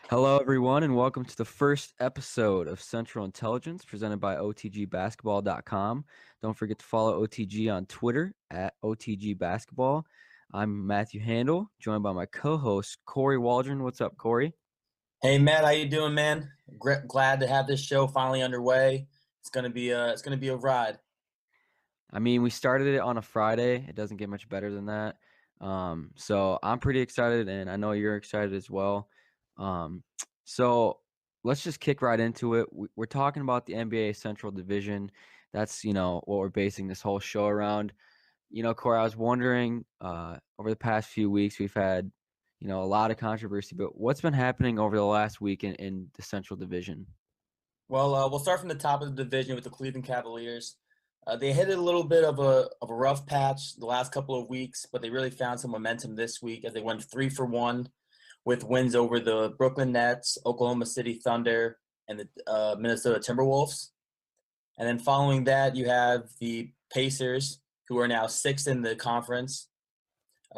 Hello, everyone, and welcome to the first episode of Central Intelligence presented by OTGbasketball.com. Don't forget to follow OTG on Twitter at OTGbasketball. I'm Matthew Handel, joined by my co-host, Kory Waldron. What's up, Kory? Hey Matt, how you doing, man? Glad to have this show finally underway. It's gonna be a ride. I mean, we started it on a Friday. It doesn't get much better than that. So I'm pretty excited, and I know you're excited as well. Um, so let's just kick right into it. We're talking about the NBA Central Division. That's, what we're basing this whole show around. Kory, I was wondering, over the past few weeks, we've had, a lot of controversy, but what's been happening over the last week in the Central Division? Well, we'll start from the top of the division with the Cleveland Cavaliers. They hit a little bit of a rough patch the last couple of weeks, but they really found some momentum this week as they went 3-for-1 with wins over the Brooklyn Nets, Oklahoma City Thunder, and the Minnesota Timberwolves. And then following that, you have the Pacers, who are now sixth in the conference.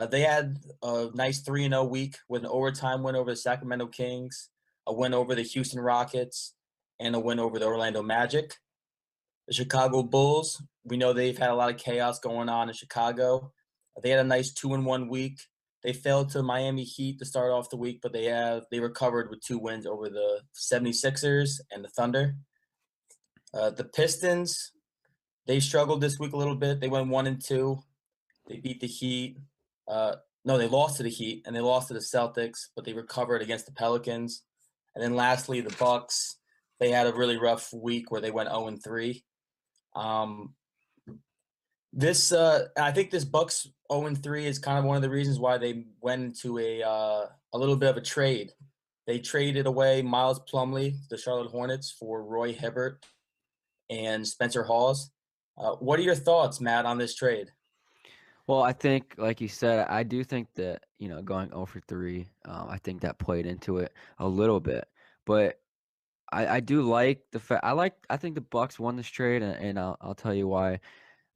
They had a nice 3-0 week with an overtime win over the Sacramento Kings, a win over the Houston Rockets, and a win over the Orlando Magic. The Chicago Bulls, we know they've had a lot of chaos going on in Chicago. They had a nice 2-1 week. They fell to Miami Heat to start off the week, but they recovered with two wins over the 76ers and the Thunder. The Pistons, they struggled this week a little bit. They went 1-2. They beat the Heat. No, they lost to the Heat and they lost to the Celtics, but they recovered against the Pelicans. And then lastly, the Bucks. They had a really rough week where they went 0-3. Um, I think this Bucks 0-3 is kind of one of the reasons why they went into a little bit of a trade. They traded away Miles Plumlee, the Charlotte Hornets, for Roy Hibbert and Spencer Hawes. What are your thoughts, Matt, on this trade? Well, I think, like you said, I do think that, going 0 for 3, I think that played into it a little bit. But I do like the fact I think the Bucks won this trade, and I'll tell you why.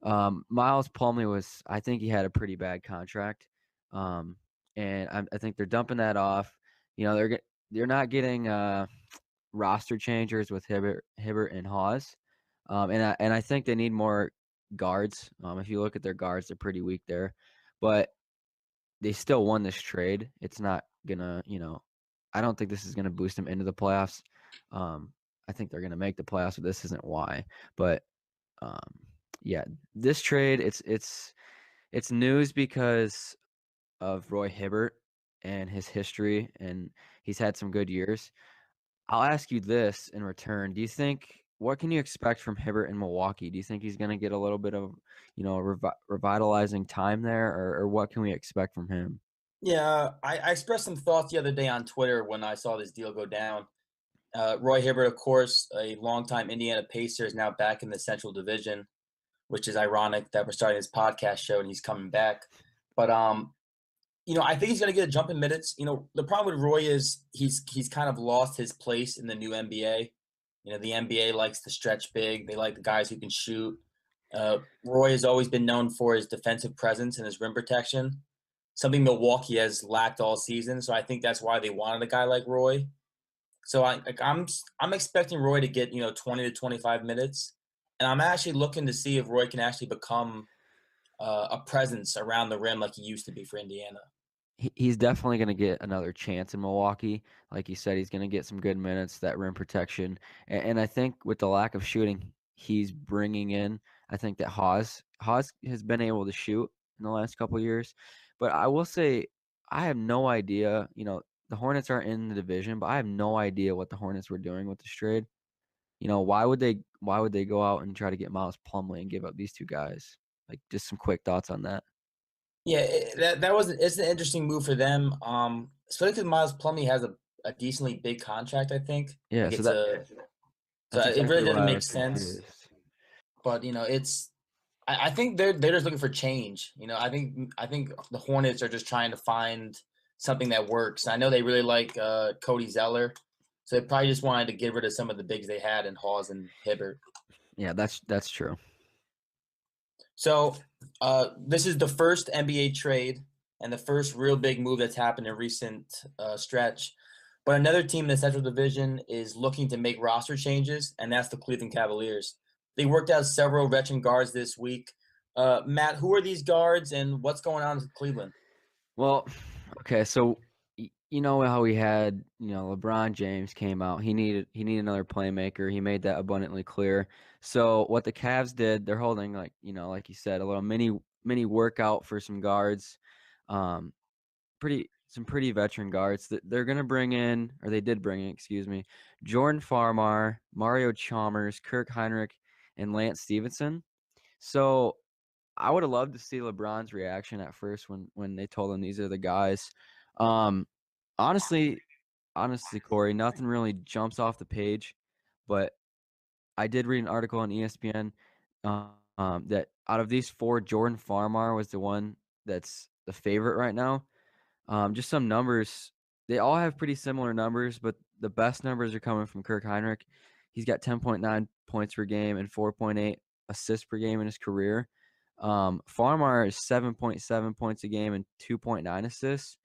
Miles Plumlee I think he had a pretty bad contract, and I think they're dumping that off. They're not getting roster changers with Hibbert and Hawes, and I think they need more guards. If you look at their guards, they're pretty weak there, but they still won this trade. It's not gonna, I don't think this is gonna boost them into the playoffs. I think they're gonna make the playoffs, but this isn't why. But yeah, this trade it's news because of Roy Hibbert and his history, and he's had some good years. I'll ask you this in return. What can you expect from Hibbert in Milwaukee? Do you think he's going to get a little bit of, revitalizing time there, or what can we expect from him? Yeah, I expressed some thoughts the other day on Twitter when I saw this deal go down. Roy Hibbert, of course, a longtime Indiana Pacer, is now back in the Central Division, which is ironic that we're starting this podcast show and he's coming back. But I think he's going to get a jump in minutes. The problem with Roy is he's kind of lost his place in the new NBA. The NBA likes to stretch big. They like the guys who can shoot. Roy has always been known for his defensive presence and his rim protection, something Milwaukee has lacked all season. So I think that's why they wanted a guy like Roy. So I'm expecting Roy to get 20 to 25 minutes, and I'm actually looking to see if Roy can actually become a presence around the rim like he used to be for Indiana. He's definitely going to get another chance in Milwaukee. Like you said, he's going to get some good minutes, that rim protection. And I think with the lack of shooting, he's bringing in, I think that Haas has been able to shoot in the last couple of years. But I will say, I have no idea. The Hornets are in the division, but I have no idea what the Hornets were doing with this trade. Why would they go out and try to get Miles Plumlee and give up these two guys? Like, just some quick thoughts on that. Yeah, it's an interesting move for them. Especially because Miles Plumlee has a decently big contract. I think Yeah, like so it's a so that's it really exactly doesn't why I make was sense. confused. But I think they're just looking for change. I think the Hornets are just trying to find something that works. I know they really like Cody Zeller, so they probably just wanted to get rid of some of the bigs they had in Hawes and Hibbert. Yeah, that's true. So this is the first NBA trade and the first real big move that's happened in recent stretch. But another team in the Central Division is looking to make roster changes, and that's the Cleveland Cavaliers. They worked out several veteran guards this week. Matt, who are these guards, and what's going on with Cleveland? Well, okay, so you know how we had, LeBron James came out. He needed another playmaker. He made that abundantly clear. So what the Cavs did, they're holding like you said, a little mini workout for some guards. Um, pretty veteran guards that they're gonna bring in, or they did bring in, excuse me, Jordan Farmar, Mario Chalmers, Kirk Heinrich, and Lance Stevenson. So I would have loved to see LeBron's reaction at first when they told him these are the guys. Um, honestly, honestly, Kory, nothing really jumps off the page, but I did read an article on ESPN that out of these four, Jordan Farmar was the one that's the favorite right now. Just some numbers. They all have pretty similar numbers, but the best numbers are coming from Kirk Heinrich. He's got 10.9 points per game and 4.8 assists per game in his career. Farmar is 7.7 points a game and 2.9 assists.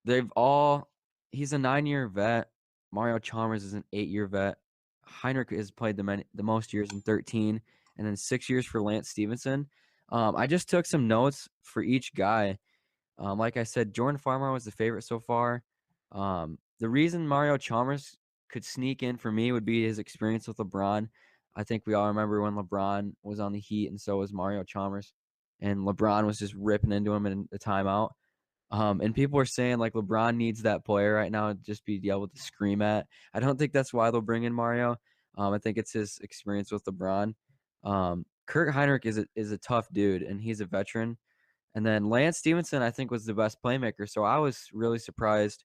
They've all he's a 9-year vet. Mario Chalmers is an 8-year vet. Heinrich has played the most years in 13, and then 6 years for Lance Stevenson. I just took some notes for each guy. Like I said, Jordan Farmar was the favorite so far. The reason Mario Chalmers could sneak in for me would be his experience with LeBron. I think we all remember when LeBron was on the Heat, and so was Mario Chalmers, and LeBron was just ripping into him in the timeout. And people are saying like LeBron needs that player right now to just be able to scream at. I don't think that's why they'll bring in Mario. I think it's his experience with LeBron. Kurt Heinrich is a tough dude, and he's a veteran. And then Lance Stevenson, I think, was the best playmaker. So I was really surprised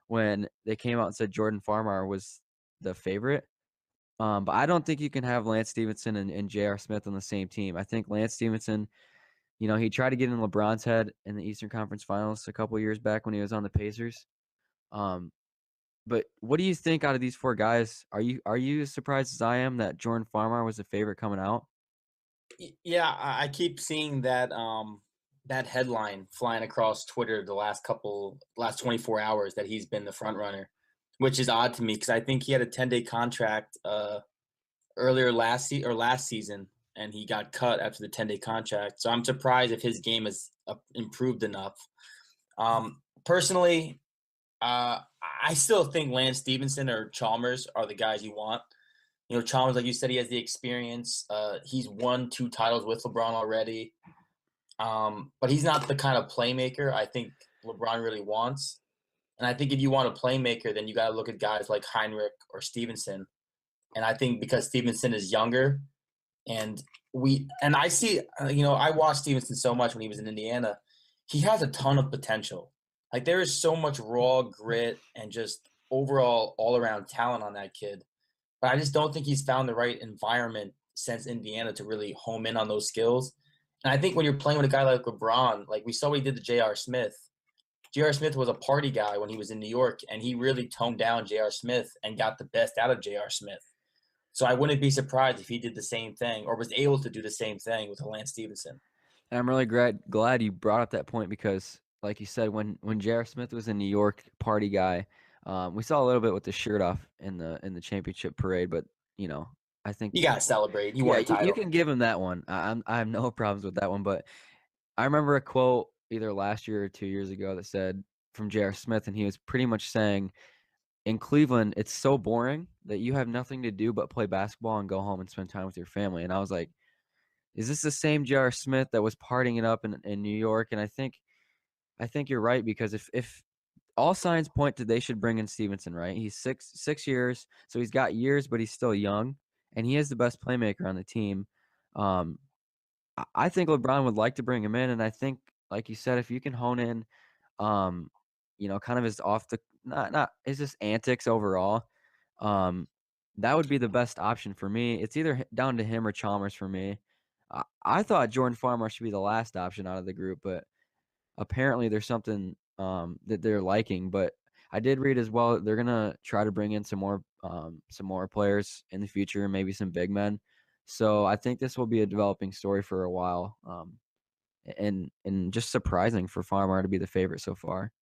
when they came out and said Jordan Farmar was the favorite. But I don't think you can have Lance Stevenson and J.R. Smith on the same team. I think Lance Stevenson, he tried to get in LeBron's head in the Eastern Conference Finals a couple years back when he was on the Pacers. Um, but what do you think out of these four guys? Are you as surprised as I am that Jordan Farmar was the favorite coming out? Yeah, I keep seeing that headline flying across Twitter the last 24 hours that he's been the front runner, which is odd to me because I think he had a 10-day contract earlier last season, and he got cut after the 10-day contract. So I'm surprised if his game has improved enough. Personally, I still think Lance Stevenson or Chalmers are the guys you want. Chalmers, like you said, he has the experience. He's won 2 titles with LeBron already. But he's not the kind of playmaker I think LeBron really wants. And I think if you want a playmaker, then you got to look at guys like Heinrich or Stevenson. And I think because Stevenson is younger, and I see, I watched Stevenson so much when he was in Indiana. He has a ton of potential. Like there is so much raw grit and just overall all around talent on that kid. But I just don't think he's found the right environment since Indiana to really home in on those skills. And I think when you're playing with a guy like LeBron, like we saw what he did to J.R. Smith. J.R. Smith was a party guy when he was in New York, and he really toned down J.R. Smith and got the best out of J.R. Smith. So I wouldn't be surprised if he did the same thing or was able to do the same thing with Lance Stevenson. And I'm really glad you brought up that point because, like you said, when J.R. Smith was in New York, party guy, we saw a little bit with the shirt off in the championship parade. But you know, I think, You got to celebrate. You yeah, won a you title. can give him that one. I have no problems with that one. But I remember a quote either last year or 2 years ago that said from J.R. Smith, and he was pretty much saying, in Cleveland, it's so boring that you have nothing to do but play basketball and go home and spend time with your family. And I was like, is this the same J.R. Smith that was partying it up in New York? And I think you're right because if all signs point to they should bring in Stevenson, right? He's 6 years, so he's got years, but he's still young, and he is the best playmaker on the team. Um, I think LeBron would like to bring him in, and I think, like you said, if you can hone in, um, kind of his off the not his just antics overall, um, that would be the best option for me. It's either down to him or Chalmers for me. I thought Jordan Farmar should be the last option out of the group, but apparently there's something that they're liking. But I did read as well they're gonna try to bring in some more players in the future, maybe some big men. So I think this will be a developing story for a while. And just surprising for Farmar to be the favorite so far.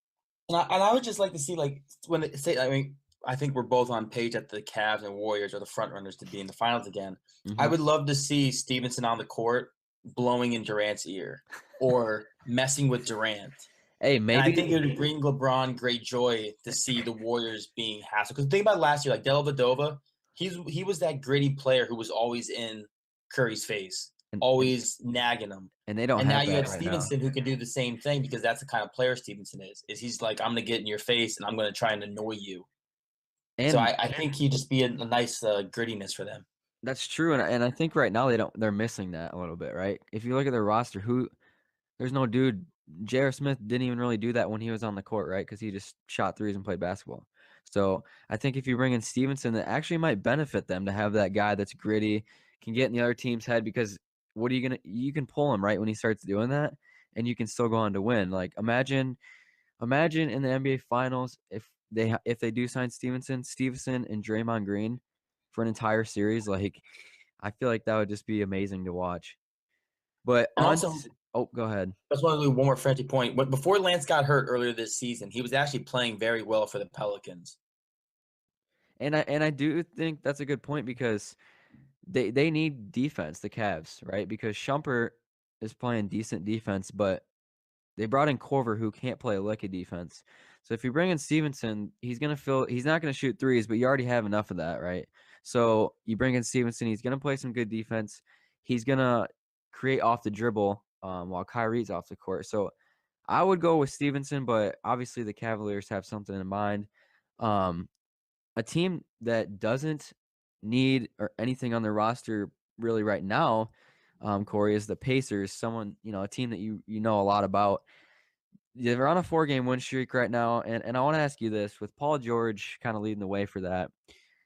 And I would just like to see, like, when they say, I mean, I think we're both on page that the Cavs and Warriors are the front runners to be in the finals again. I Hmm. would love to see Stevenson on the court blowing in Durant's ear or messing with Durant. Hey, And I maybe. think it would bring LeBron great joy to see the Warriors being hassled. Because think about last year, like Dellavedova, he was that gritty player who was always in Curry's face, and, and always nagging him. and they don't And now have you that have right now. Stevenson who can do the same thing because that's the kind of player Stevenson is. Is he's like, I'm gonna get in your face and I'm gonna try and annoy you. So And I think he'd just be a nice grittiness for them. that's true, and I think right now they're missing that a little bit, right? If you look at their roster, who there's no dude. J.R. Smith didn't even really do that when he was on the court, right? Because he just shot threes and played basketball. So I think if you bring in Stevenson, that actually might benefit them to have that guy that's gritty, can get in the other team's head. Because what are you gonna? You can pull him right when he starts doing that, and you can still go on to win. Like imagine in the NBA Finals if they do sign Stevenson and Draymond Green for an entire series. Like I feel like that would just be amazing to watch. But And also, oh, go ahead. I just want to do one more fancy point. But before Lance got hurt earlier this season, he was actually playing very well for the Pelicans. And I do think that's a good point because they need defense, the Cavs, right? Because Shumpert is playing decent defense, but they brought in Corver who can't play a lick of defense. So if you bring in Stevenson, he's not gonna shoot threes, but you already have enough of that, right? So you bring in Stevenson, he's gonna play some good defense. He's gonna create off the dribble while Kyrie's off the court. So I would go with Stevenson, but obviously the Cavaliers have something in mind. Um, a team that doesn't need or anything on their roster really right now, Kory, is the Pacers. Someone, a team that you know a lot about. They're on a 4-game win streak right now, and I want to ask you this: with Paul George kind of leading the way for that,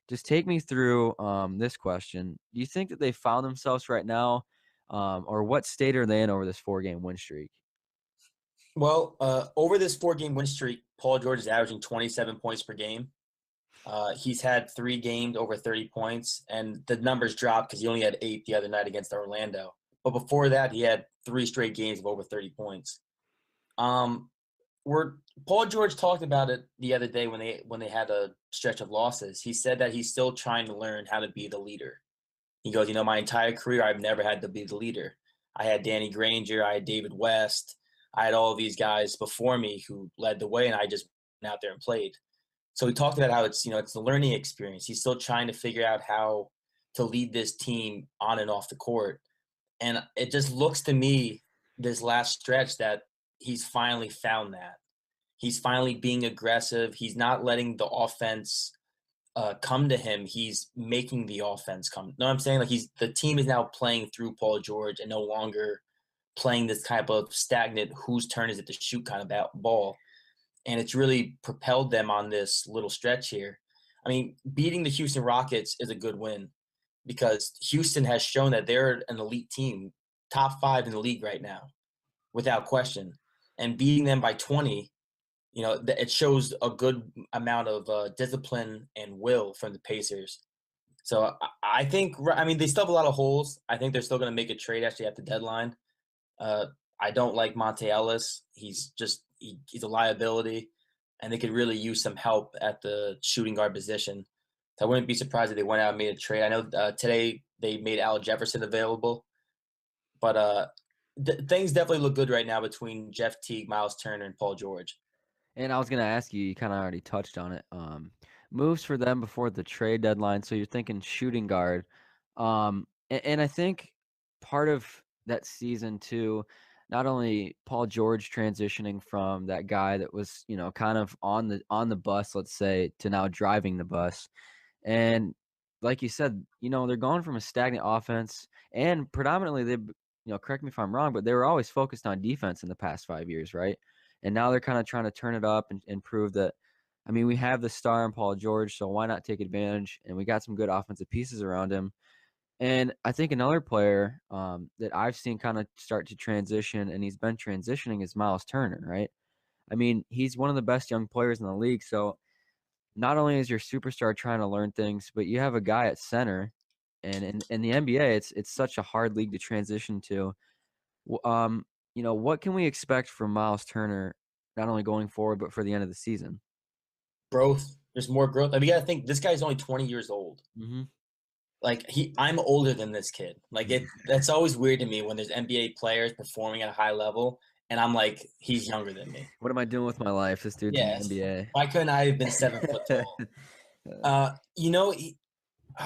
just take me through this question. Do you think that they found themselves right now, or what state are they in over this 4-game win streak? Well, over this 4 game win streak, Paul George is averaging 27 points per game. He's had 3 games over 30 points, and the numbers dropped because he only had 8 the other night against Orlando. But before that, he had 3 straight games of over 30 points. Um, where Paul George talked about it the other day when they had a stretch of losses. He said that he's still trying to learn how to be the leader. He goes, my entire career I've never had to be the leader. I had Danny Granger, I had David West, I had all of these guys before me who led the way, and I just went out there and played. So he talked about how it's a learning experience. He's still trying to figure out how to lead this team on and off the court. And it just looks to me this last stretch that he's finally found that. He's finally being aggressive. He's not letting the offense come to him. He's making the offense come. No, I'm saying like the team is now playing through Paul George and no longer playing this type of stagnant whose turn is it to shoot kind of ball. And it's really propelled them on this little stretch here. I mean, beating the Houston Rockets is a good win because Houston has shown that they're an elite team, top 5 in the league right now, without question. And beating them by 20, it shows a good amount of discipline and will from the Pacers. So I think, I mean, they still have a lot of holes. I think they're still going to make a trade actually at the deadline. Uh, I don't like Monte Ellis. He's a liability, and they could really use some help at the shooting guard position. So I wouldn't be surprised if they went out and made a trade. I know today they made Al Jefferson available, but things definitely look good right now between Jeff Teague, Myles Turner, and Paul George. And I was gonna ask you, you kind of already touched on it. Moves for them before the trade deadline. So you're thinking shooting guard. And I think part of that season too, not only Paul George transitioning from that guy that was, kind of on the bus, let's say, to now driving the bus. And like you said, they're going from a stagnant offense and predominantly correct me if I'm wrong, but they were always focused on defense in the past 5 years, right? And now they're kind of trying to turn it up and prove that. I mean, we have the star in Paul George, so why not take advantage? And we got some good offensive pieces around him. And I think another player that I've seen kind of start to transition, and he's been transitioning, is Myles Turner, right? I mean, he's one of the best young players in the league. So not only is your superstar trying to learn things, but you have a guy at center. And in the NBA, it's such a hard league to transition to. What can we expect from Myles Turner not only going forward, but for the end of the season. Growth. There's more growth. I mean, you gotta think this guy's only 20 years old. Mhm. Like I'm older than this kid. Like that's always weird to me when there's NBA players performing at a high level, and I'm like, he's younger than me. What am I doing with my life? This dude's in the Yes. NBA. Why couldn't I have been 7 foot tall? You know,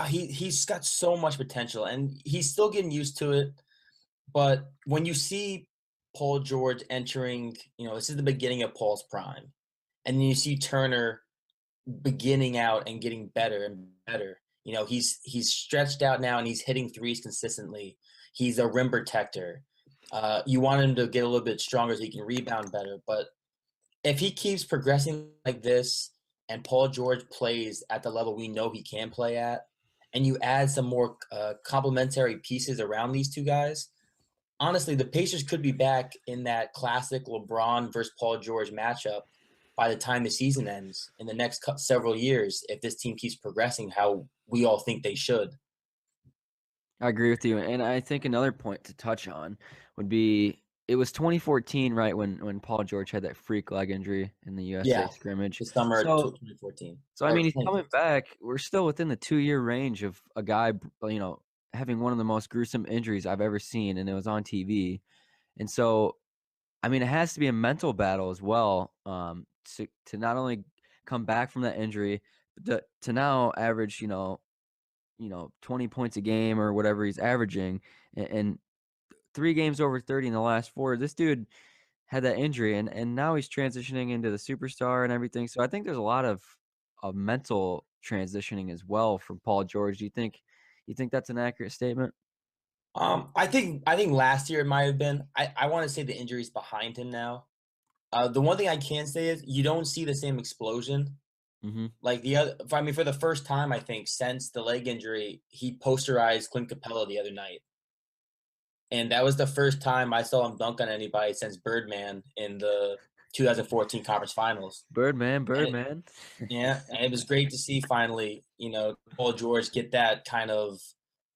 he's got so much potential, and he's still getting used to it. But when you see Paul George entering, this is the beginning of Paul's prime, and then you see Turner beginning out and getting better and better. He's stretched out now and he's hitting threes consistently. He's a rim protector. You want him to get a little bit stronger so he can rebound better. But if he keeps progressing like this and Paul George plays at the level we know he can play at, and you add some more complementary pieces around these two guys, honestly, the Pacers could be back in that classic LeBron versus Paul George matchup by the time the season ends in the next several years if this team keeps progressing how we all think they should. I agree with you, and I think another point to touch on would be it was 2014, right, when Paul George had that freak leg injury in the USA Yeah, scrimmage. the summer of So 2014 so I or mean, he's coming 2015. back. We're still within the 2-year range of a guy, having one of the most gruesome injuries I've ever seen, and it was on TV. And so, I mean, it has to be a mental battle as well, to not only come back from that injury, but to now average, 20 points a game or whatever he's averaging, and 3 games over 30 in the last 4. This dude had that injury, and now he's transitioning into the superstar and everything. So I think there's a lot of mental transitioning as well from Paul George. Do you think that's an accurate statement? I think last year it might have been. I want to say the injury's behind him now. The one thing I can say is you don't see the same explosion. Mhm. Like the other, I mean, for the first time, I think since the leg injury, he posterized Clint Capella the other night, and that was the first time I saw him dunk on anybody since Birdman in the 2014 Conference Finals. Birdman, And it, Birdman yeah, and it was great to see finally, Paul George get that kind of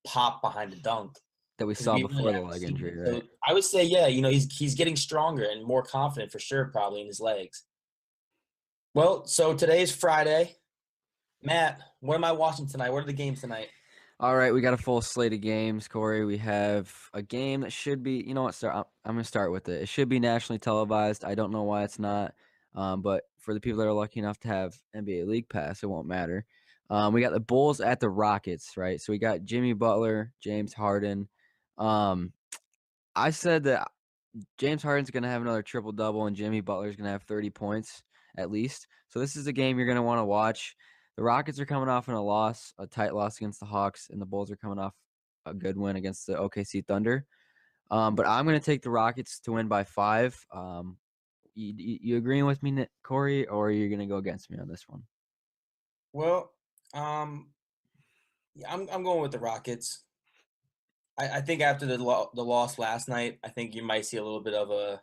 pop behind the dunk that we because saw we really before the haven't leg seen injury, it. right? So I would say, yeah, he's getting stronger and more confident for sure, probably in his legs. Well, so today is Friday. Matt, what am I watching tonight? What are the games tonight? All right, we got a full slate of games, Kory. We have a game that should be, you know what, sir, I'm going to start with it. It should be nationally televised. I don't know why it's not, but for the people that are lucky enough to have NBA League Pass, it won't matter. We got the Bulls at the Rockets, right? So we got Jimmy Butler, James Harden. Um, I said that James Harden's going to have another triple double, and Jimmy Butler's going to have 30 points at least. So this is a game you're going to want to watch. The Rockets are coming off in a tight loss against the Hawks, and the Bulls are coming off a good win against the OKC Thunder. But I'm going to take the Rockets to win by 5. You agreeing with me, Kory, or are you going to go against me on this one? Well, um, yeah, I'm going with the Rockets. I think after the loss last night, I think you might see a little bit of a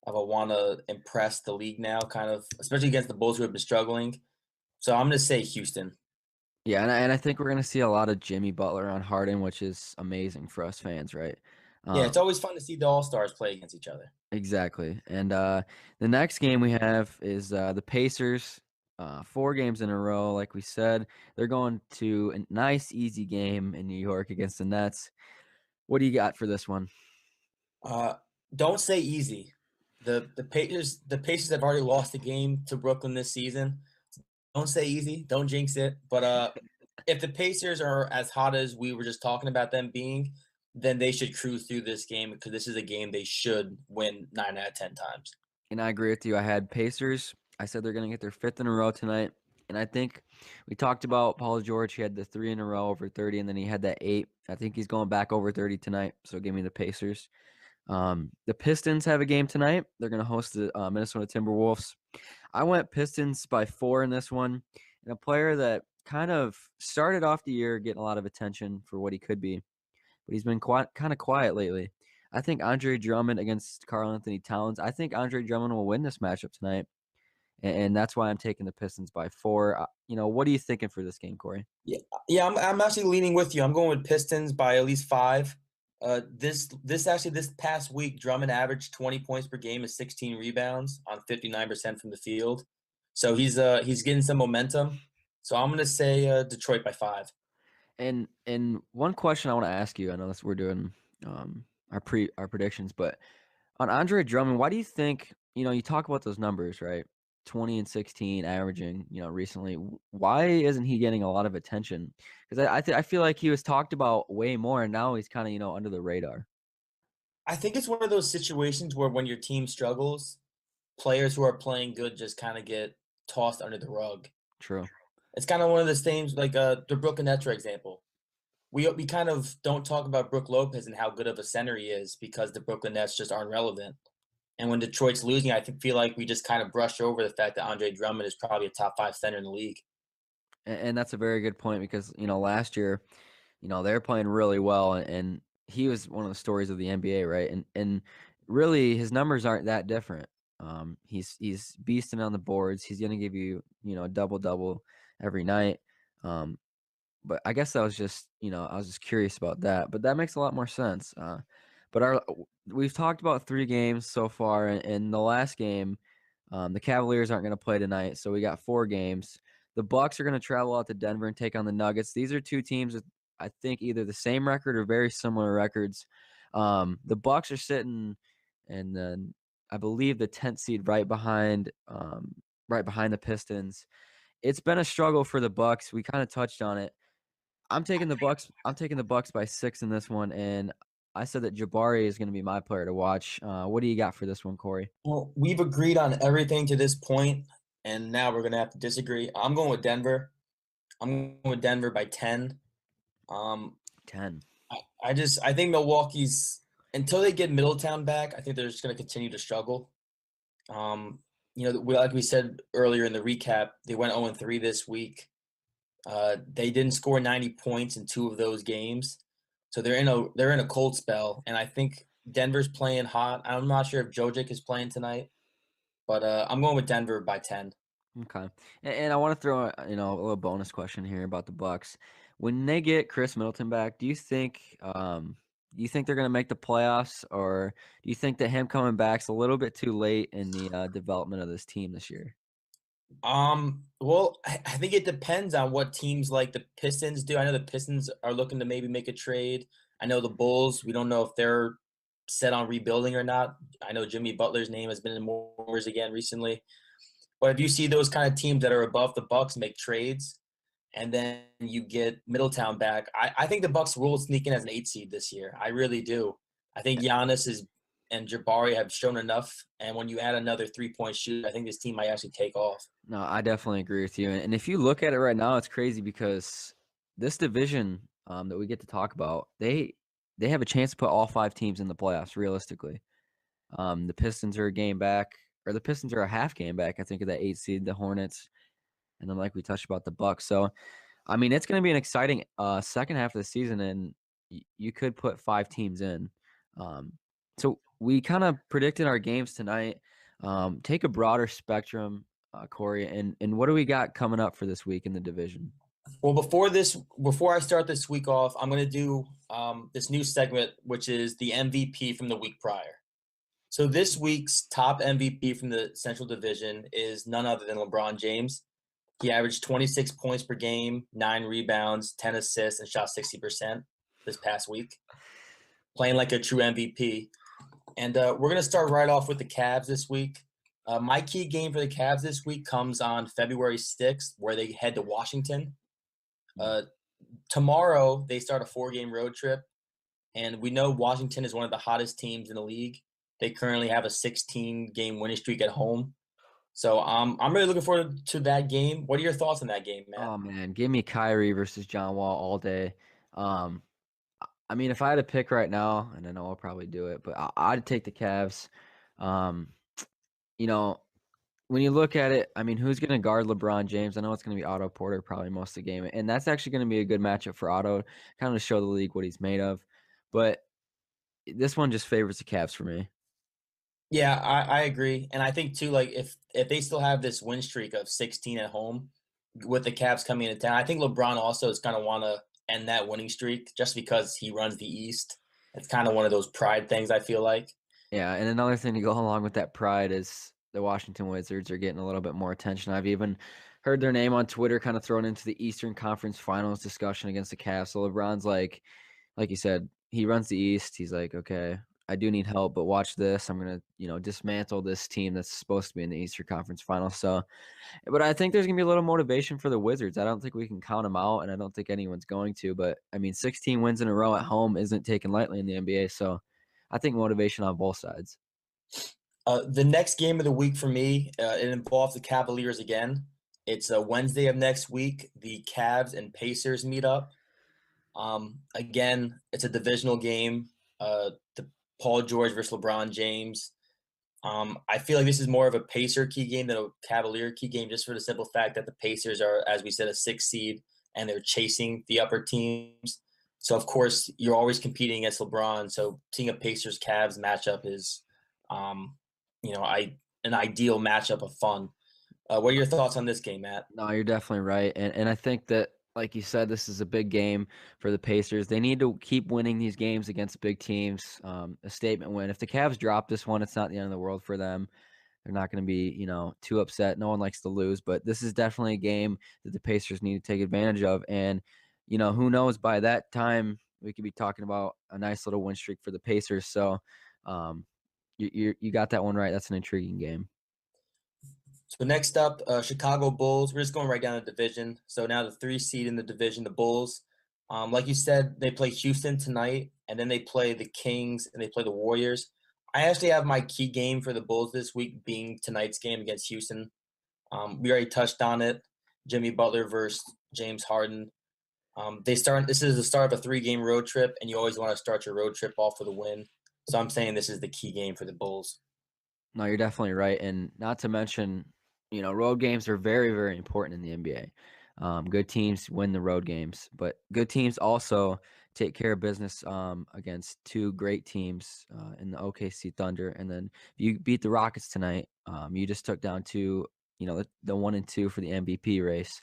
want to impress the league now, kind of, especially against the Bulls who have been struggling. So I'm going to say Houston. Yeah, and I think we're going to see a lot of Jimmy Butler on Harden, which is amazing for us fans, right? Yeah, it's Um, always fun to see the All Stars play against each other. Exactly. And the next game we have is the Pacers. 4 games in a row, like we said. They're going to a nice, easy game in New York against the Nets. What do you got for this one? Uh, don't say easy. The Pacers have already lost a game to Brooklyn this season. Don't say easy. Don't jinx it. But if the Pacers are as hot as we were just talking about them being, then they should cruise through this game because this is a game they should win 9 out of 10 times. And I agree with you. I had Pacers. I said they're going to get their 5th in a row tonight. And I think we talked about Paul George. He had the 3 in a row over 30, and then he had that 8. I think he's going back over 30 tonight. So give me the Pacers. The Pistons have a game tonight. They're going to host the Minnesota Timberwolves. I went Pistons by 4 in this one. And a player that kind of started off the year getting a lot of attention for what he could be, but he's been kind of quiet lately. I think Andre Drummond against Karl Anthony Towns. I think Andre Drummond will win this matchup tonight, and that's why I'm taking the Pistons by 4. What are you thinking for this game, Kory? Yeah, yeah, I'm actually leaning with you. I'm going with Pistons by at least 5. This past week, Drummond averaged 20 points per game and 16 rebounds on 59% from the field. So he's getting some momentum. So I'm gonna say Detroit by 5. And one question I want to ask you, I know we're doing our predictions, but on Andre Drummond, why do you think, you talk about those numbers, right? 20 and 16 averaging, recently. Why isn't he getting a lot of attention? Because I feel like he was talked about way more, and now he's kind of, under the radar. I think it's one of those situations where when your team struggles, players who are playing good just kind of get tossed under the rug. True. It's kind of one of those things like the Brooklyn Nets, for example. We kind of don't talk about Brook Lopez and how good of a center he is because the Brooklyn Nets just aren't relevant. And when Detroit's losing, feel like we just kind of brush over the fact that Andre Drummond is probably a top 5 center in the league. And that's a very good point because, last year, they're playing really well, and he was one of the stories of the NBA, right? And really, his numbers aren't that different. He's beasting on the boards. He's gonna give you, a double double every night. But I guess I was just, I was just curious about that. But that makes a lot more sense. But we've talked about 3 games so far, and in the last game, the Cavaliers aren't going to play tonight, so we got 4 games. The Bucks are going to travel out to Denver and take on the Nuggets. These are 2 teams with, I think, either the same record or very similar records. The Bucks are sitting, and then I believe the 10th seed right behind the Pistons. It's been a struggle for the Bucks. We kind of touched on it. I'm taking the Bucks. I'm taking the Bucks by 6 in this one, and I said that Jabari is going to be my player to watch. What do you got for this one, Kory? Well, we've agreed on everything to this point, and now we're gonna have to disagree. I'm going with Denver. I'm going with Denver by 10. Um, 10. I think Milwaukee's until they get Middletown back, I think they're just gonna continue to struggle. Like we said earlier in the recap, they went 0-3 this week. They didn't score 90 points in 2 of those games, so they're in a cold spell. And I think Denver's playing hot. I'm not sure if Jokic is playing tonight, but I'm going with Denver by 10. Okay. And I want to throw a little bonus question here about the Bucks. When they get Chris Middleton back, do you think they're going to make the playoffs, or do you think that him coming back's a little bit too late in the development of this team this year? Well, I think it depends on what teams like the Pistons do. I know the Pistons are looking to maybe make a trade. I know the Bulls, we don't know if they're set on rebuilding or not. I know Jimmy Butler's name has been in rumors again recently. But if you see those kind of teams that are above the Bucks make trades, and then you get Middletown back, I think the Bucks will sneak in as an 8 seed this year. I really do. I think Giannis and Jabari have shown enough, and when you add another 3-point shooter, I think this team might actually take off. No, I definitely agree with you. And if you look at it right now, it's crazy because this division that we get to talk about, they have a chance to put all 5 teams in the playoffs realistically. The Pistons are a game back, or the Pistons are a half game back, I think, of that 8 seed, the Hornets, and then like we touched about the Bucks. So, I mean, it's going to be an exciting second half of the season, and you could put 5 teams in. So we kind of predicted our games tonight. Take a broader spectrum, Kory, and what do we got coming up for this week in the division? Well, before I start this week off, I'm going to do this new segment, which is the MVP from the week prior. So this week's top MVP from the Central Division is none other than LeBron James. He averaged 26 points per game, 9 rebounds, 10 assists, and shot 60% this past week, playing like a true MVP. And we're going to start right off with the Cavs this week. My key game for the Cavs this week comes on February 6th, where they head to Washington. Tomorrow, they start a 4-game road trip, and we know Washington is one of the hottest teams in the league. They currently have a 16-game winning streak at home. So I'm really looking forward to that game. What are your thoughts on that game, Matt? Oh man, give me Kyrie versus John Wall all day. Um, I mean, if I had to pick right now, and I know I'll probably do it, but I'd take the Cavs. Um, you know, when you look at it, I mean, who's going to guard LeBron James? I know it's going to be Otto Porter probably most of the game, and that's actually going to be a good matchup for Otto, kind of to show the league what he's made of. But this one just favors the Cavs for me. Yeah, I agree. And I think too, like if they still have this win streak of 16 at home with the Cavs coming into town, I think LeBron also is gonna want to end that winning streak just because he runs the East. It's kind of one of those pride things, I feel like. Yeah, and another thing to go along with that pride is the Washington Wizards are getting a little bit more attention. I've even heard their name on Twitter kind of thrown into the Eastern Conference Finals discussion against the Cavs. So LeBron's like you said, he runs the East. He's like, okay, I do need help, but watch this. I'm gonna, dismantle this team that's supposed to be in the Eastern Conference Finals. So, but I think there's gonna be a little motivation for the Wizards. I don't think we can count them out, and I don't think anyone's going to. But I mean, 16 wins in a row at home isn't taken lightly in the NBA. So, I think motivation on both sides. The next game of the week for me, it involves the Cavaliers again. It's a Wednesday of next week. The Cavs and Pacers meet up. Again, it's a divisional game. The Paul George versus LeBron James. I feel like this is more of a Pacer key game than a Cavalier key game, just for the simple fact that the Pacers are, as we said, a 6 seed and they're chasing the upper teams. So of course you're always competing against LeBron. So seeing a Pacers Cavs matchup is, um, an ideal matchup of fun. What are your thoughts on this game, Matt? No, you're definitely right. And I think that, like you said, this is a big game for the Pacers. They need to keep winning these games against big teams. A statement win. If the Cavs drop this one, it's not the end of the world for them. They're not going to be, too upset. No one likes to lose, but this is definitely a game that the Pacers need to take advantage of. And, who knows, by that time, we could be talking about a nice little win streak for the Pacers. So um, you got that one right. That's an intriguing game. So next up, Chicago Bulls. We're just going right down the division. So now the 3 seed in the division, the Bulls. Like you said, they play Houston tonight, and then they play the Kings and they play the Warriors. I actually have my key game for the Bulls this week being tonight's game against Houston. We already touched on it. Jimmy Butler versus James Harden. This is the start of a 3-game road trip, and you always want to start your road trip off with a win. So I'm saying this is the key game for the Bulls. No, you're definitely right. And not to mention, road games are very, very important in the NBA. Good teams win the road games, but good teams also take care of business against two great teams in the OKC Thunder. And then if you beat the Rockets tonight, you just took down two, the 1 and 2 for the MVP race.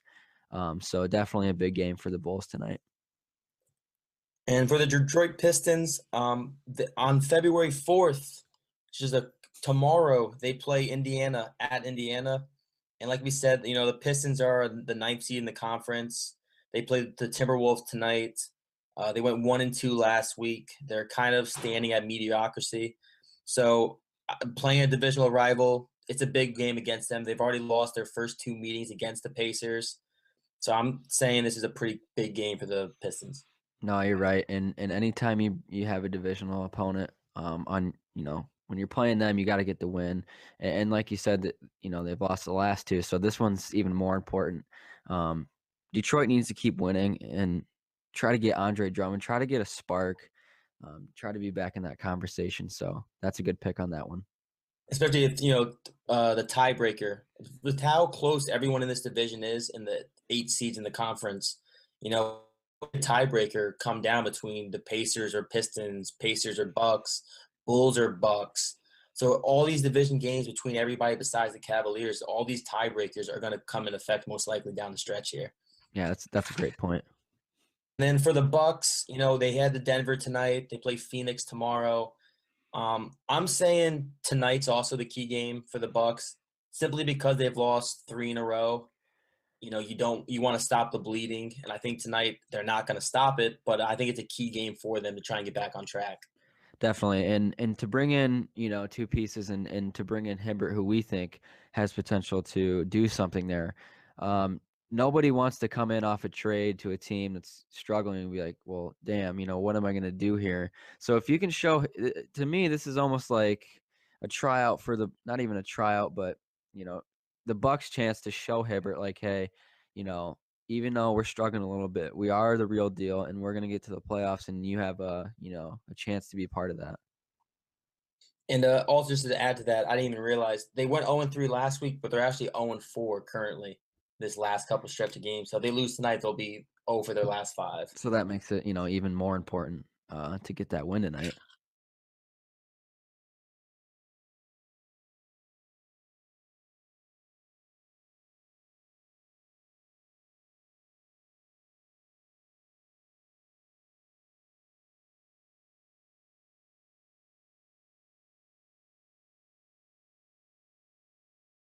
So definitely a big game for the Bulls tonight. And for the Detroit Pistons, on February 4th, which is tomorrow, they play Indiana at Indiana. And like we said, the Pistons are the 9th seed in the conference. They played the Timberwolves tonight. They went 1 and 2 last week. They're kind of standing at mediocrity. So playing a divisional rival, it's a big game against them. They've already lost their first 2 meetings against the Pacers. So I'm saying this is a pretty big game for the Pistons. No, you're right. And anytime you have a divisional opponent, when you're playing them, you got to get the win. And like you said, that they've lost the last 2, so this one's even more important. Um, Detroit needs to keep winning and try to get Andre Drummond, try to get a spark, try to be back in that conversation. So that's a good pick on that one. Especially if the tiebreaker with how close everyone in this division is in the 8 seeds in the conference. The tiebreaker come down between the Pacers or Pistons, Pacers or Bucks, Bulls or Bucks. So all these division games between everybody besides the Cavaliers, all these tiebreakers are going to come in effect most likely down the stretch here. Yeah, that's a great point. And then for the Bucks, they had the Denver tonight. They play Phoenix tomorrow. I'm saying tonight's also the key game for the Bucks, simply because they've lost 3 in a row. You want to stop the bleeding, and I think tonight they're not going to stop it, but I think it's a key game for them to try and get back on track. Definitely. And to bring in, 2 pieces and to bring in Hibbert, who we think has potential to do something there. Nobody wants to come in off a trade to a team that's struggling and be like, well, damn, what am I going to do here? So if you can show, to me, this is almost like a tryout for not even a tryout, but, the Bucks chance to show Hibbert like, hey, you know, even though we're struggling a little bit, we are the real deal, and we're gonna get to the playoffs, and you have a chance to be a part of that. And also, just to add to that, I didn't even realize they went 0-3 last week, but they're actually 0-4 currently this last couple stretch of games. So if they lose tonight, they'll be 0 for their last 5. So that makes it, even more important to get that win tonight.